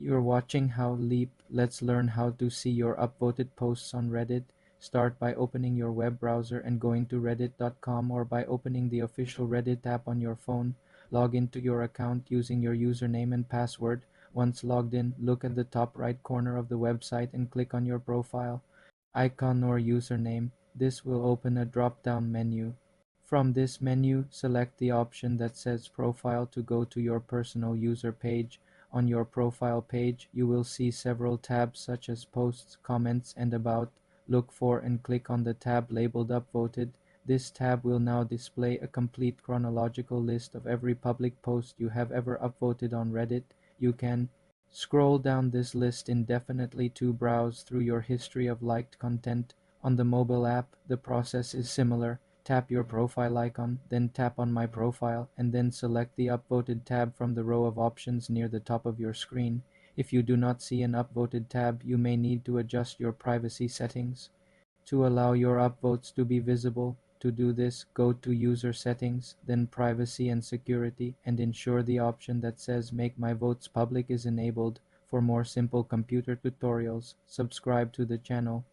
You're watching How Leap. Let's learn how to see your upvoted posts on Reddit. Start by opening your web browser and going to reddit.com, or by opening the official Reddit app on your phone. Log into your account using your username and password. Once logged in, look at the top right corner of the website and click on your profile icon or username. This will open a drop-down menu. From this menu, select the option that says Profile to go to your personal user page. On your profile page, you will see several tabs such as Posts, Comments, and About. Look for and click on the tab labeled Upvoted. This tab will now display a complete chronological list of every public post you have ever upvoted on Reddit. You can scroll down this list indefinitely to browse through your history of liked content. On the mobile app, the process is similar. Tap your profile icon, then tap on My Profile, and then select the Upvoted tab from the row of options near the top of your screen. If you do not see an Upvoted tab, you may need to adjust your privacy settings to allow your upvotes to be visible. To do this, go to User Settings, then Privacy and Security, and ensure the option that says Make My Votes Public is enabled. For more simple computer tutorials, subscribe to the channel.